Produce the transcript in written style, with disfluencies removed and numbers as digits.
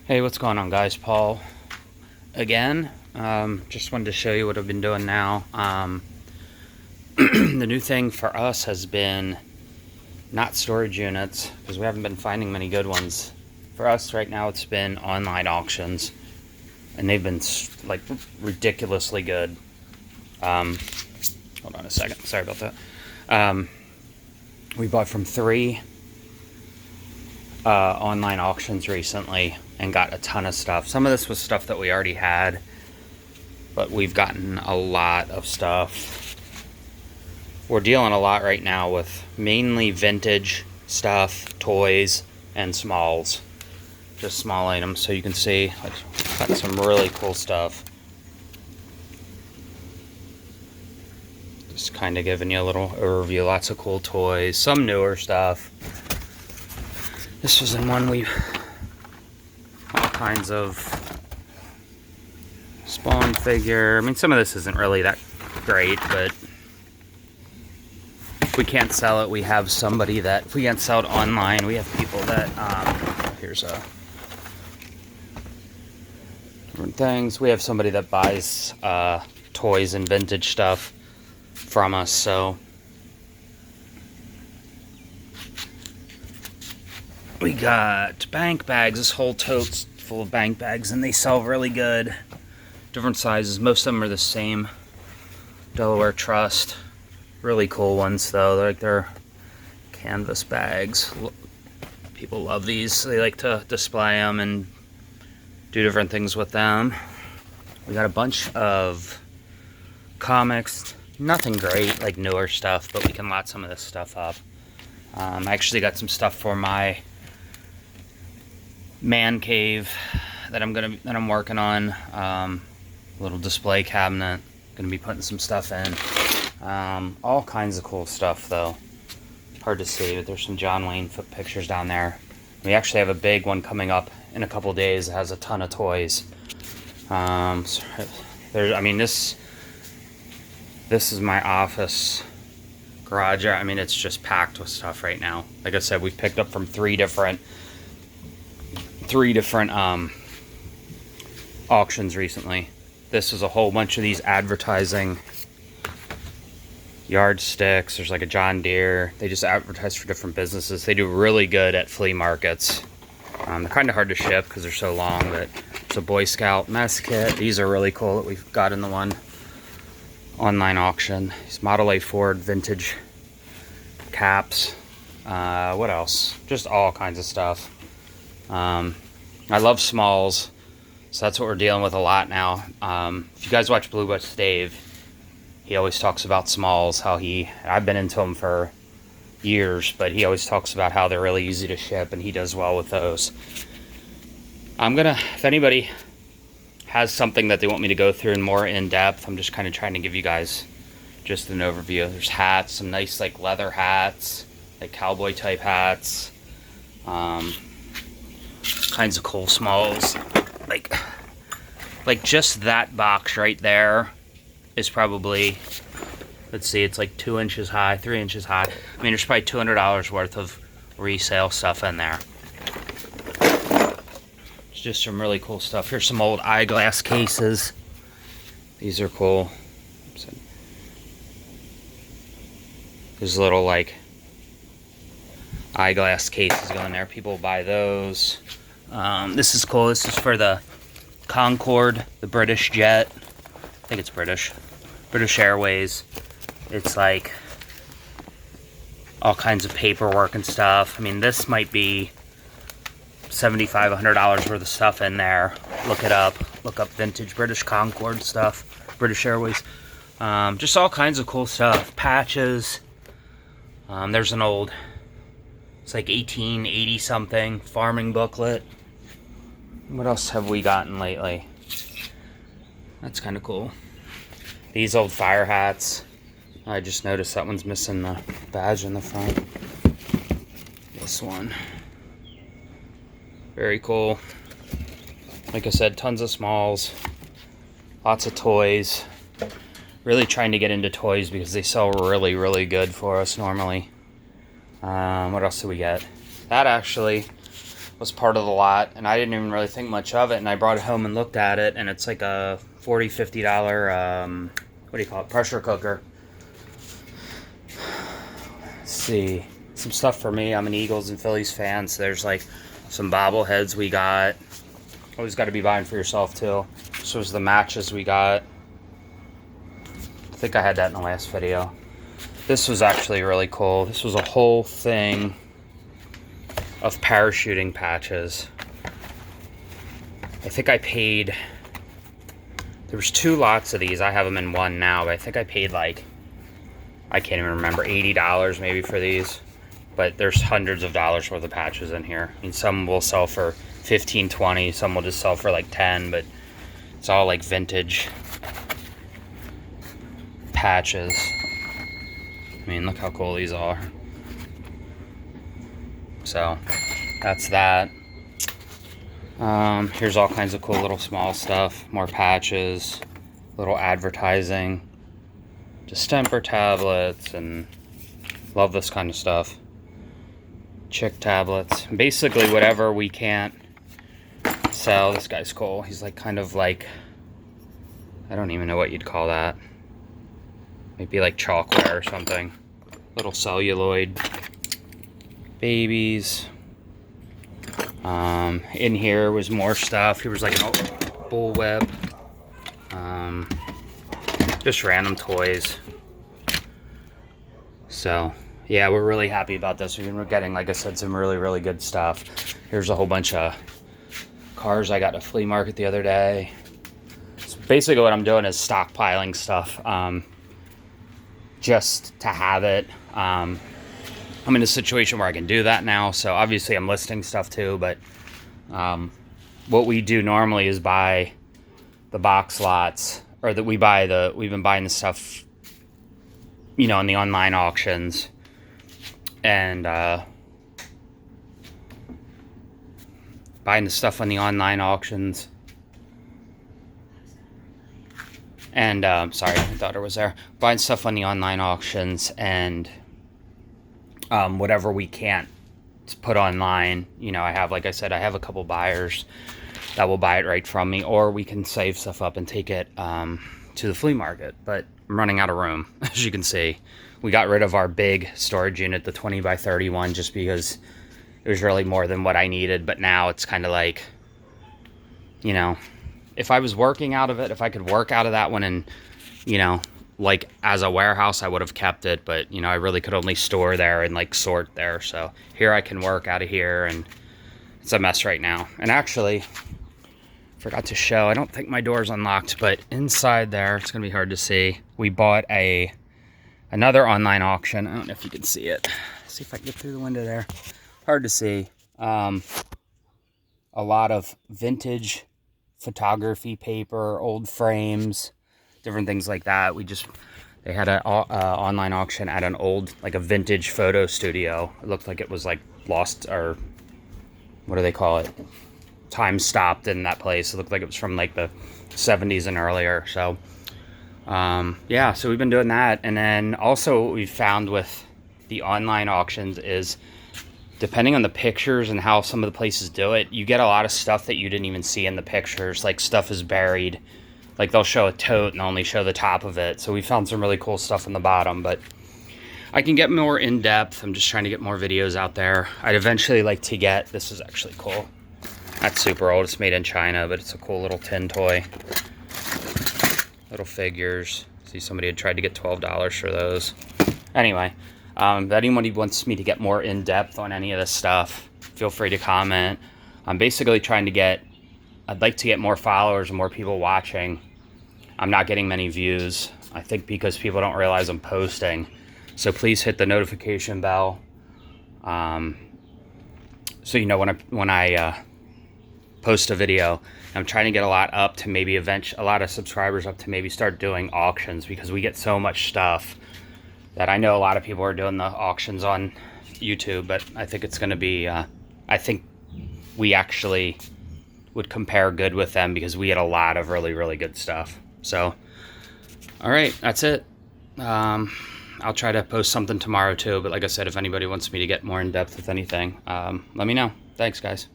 Hey, what's going on, guys? Paul again. Just wanted to show you what I've been doing now. The new thing for us has been not storage units because we haven't been finding many good ones. For us right now, it's been online auctions, and they've been like ridiculously good. Hold on a second. Sorry about that. We bought from 3 online auctions recently and got a ton of stuff. Some of this was stuff that we already had, but we've gotten a lot of stuff. We're dealing a lot right now with mainly vintage stuff, toys, and smalls. Just small items, so you can see I've got some really cool stuff. Just kind of giving you a little overview. Lots of cool toys, some newer stuff. This was in one all kinds of Spawn figure. I mean, some of this isn't really that great, but if we can't sell it, we have somebody that, if we can't sell it online, we have people that, here's different things. We have somebody that buys toys and vintage stuff from us, so we got bank bags. This whole tote's full of bank bags, and they sell really good. Different sizes. Most of them are the same. Delaware Trust. Really cool ones, though. They're canvas bags. People love these. They like to display them and do different things with them. We got a bunch of comics. Nothing great, like newer stuff, but we can lot some of this stuff up. I actually got some stuff for my man cave that I'm working on. Little display cabinet. Gonna be putting some stuff in. All kinds of cool stuff, though. Hard to see, but there's some John Wayne foot pictures down there. We actually have a big one coming up in a couple days. It has a ton of toys. This is my office garage. I mean, it's just packed with stuff right now. Like I said, we've picked up from three different auctions recently. This is a whole bunch of these advertising yardsticks. There's like a John Deere. They just advertise for different businesses. They do really good at flea markets. They're kind of hard to ship because they're so long, but it's a Boy Scout mess kit. These are really cool that we've got in the one online auction. These Model A Ford vintage caps. What else? Just all kinds of stuff. I love smalls, so that's what we're dealing with a lot now. If you guys watch Blue West Dave, he always talks about smalls, I've been into them for years, but he always talks about how they're really easy to ship, and he does well with those. If anybody has something that they want me to go through in more in-depth, I'm just kind of trying to give you guys just an overview. There's hats, some nice like leather hats, like cowboy type hats. Kinds of cool smalls. Like just that box right there is probably, let's see, it's like 2 inches high, 3 inches high. I mean, there's probably $200 worth of resale stuff in there. It's just some really cool stuff. Here's some old eyeglass cases. These are cool. There's little like eyeglass cases going there. People buy those. This is cool. This is for the Concorde, the British jet. I think it's British Airways. It's like all kinds of paperwork and stuff. I mean, this might be $75, $100 worth of stuff in there. Look it up. Look up vintage British Concorde stuff. British Airways. Just all kinds of cool stuff. Patches. There's an old, it's like 1880 something farming booklet. What else have we gotten lately? That's kind of cool. These old fire hats. I just noticed that one's missing the badge in the front. This one. Very cool. Like I said, tons of smalls. Lots of toys. Really trying to get into toys because they sell really, really good for us normally. What else do we get? That actually was part of the lot, and I didn't even really think much of it, and I brought it home and looked at it, and it's like a $40, $50, what do you call it, pressure cooker. Let's see, some stuff for me. I'm an Eagles and Phillies fan, so there's like some bobbleheads we got. Always got to be buying for yourself too. This was the matches we got. I think I had that in the last video. This was actually really cool. This was a whole thing of parachuting patches. I think I paid, there was 2 lots of these. I have them in one now, but I think I paid like, I can't even remember, $80 maybe for these. But there's hundreds of dollars worth of patches in here. I mean, some will sell for 15, 20, some will just sell for like 10, but it's all like vintage patches. I mean, look how cool these are. So that's that. Here's all kinds of cool little small stuff, more patches, little advertising, distemper tablets, and love this kind of stuff. Chick tablets, basically whatever we can't sell. This guy's cool. He's like kind of like, I don't even know what you'd call that. Maybe like chalkware or something. Little celluloid babies. In here was more stuff. Here was like an old bullwhip. Just random toys. So yeah, we're really happy about this. We're getting, like I said, some really, really good stuff. Here's a whole bunch of cars I got at a flea market the other day. So basically what I'm doing is stockpiling stuff, just to have it. I'm in a situation where I can do that now, so obviously I'm listing stuff too, but what we do normally is buy the box lots, or that we've been buying the stuff, you know, in the online auctions, and buying the stuff on the online auctions. And sorry, my daughter was there. Buying stuff on the online auctions, and whatever we can't put online, you know, I have, like I said, I have a couple buyers that will buy it right from me, or we can save stuff up and take it to the flea market. But I'm running out of room, as you can see. We got rid of our big storage unit, the 20 by 31, just because it was really more than what I needed. But now it's kind of like, you know, if I was working out of it, if I could work out of that one and, you know, like as a warehouse, I would have kept it. But, you know, I really could only store there and like sort there. So here I can work out of here, and it's a mess right now. And actually, forgot to show, I don't think my door's unlocked, but inside there, it's gonna be hard to see. We bought another online auction. I don't know if you can see it. See if I can get through the window there. Hard to see. A lot of vintage photography paper, old frames, different things like that. They had an online auction at an old, like a vintage photo studio. It looked like it was like lost, or what do they call it? Time stopped in that place. It looked like it was from like the 70s and earlier. So yeah, so we've been doing that. And then also what we've found with the online auctions is, depending on the pictures and how some of the places do it, you get a lot of stuff that you didn't even see in the pictures. Like stuff is buried. Like they'll show a tote and only show the top of it. So we found some really cool stuff on the bottom, but I can get more in depth. I'm just trying to get more videos out there. I'd eventually like to get, this is actually cool. That's super old. It's made in China, but it's a cool little tin toy. Little figures. See, somebody had tried to get $12 for those. Anyway, if anybody wants me to get more in depth on any of this stuff, feel free to comment. I'm basically trying to get, I'd like to get more followers and more people watching. I'm not getting many views. I think because people don't realize I'm posting. So please hit the notification bell. So you know when I post a video. I'm trying to get a lot up to maybe a lot of subscribers up to maybe start doing auctions, because we get so much stuff that I know a lot of people are doing the auctions on YouTube, but I think it's going to be, I think we actually would compare good with them, because we get a lot of really, really good stuff. So, all right, that's it. I'll try to post something tomorrow too, but like I said, if anybody wants me to get more in depth with anything, let me know. Thanks, guys.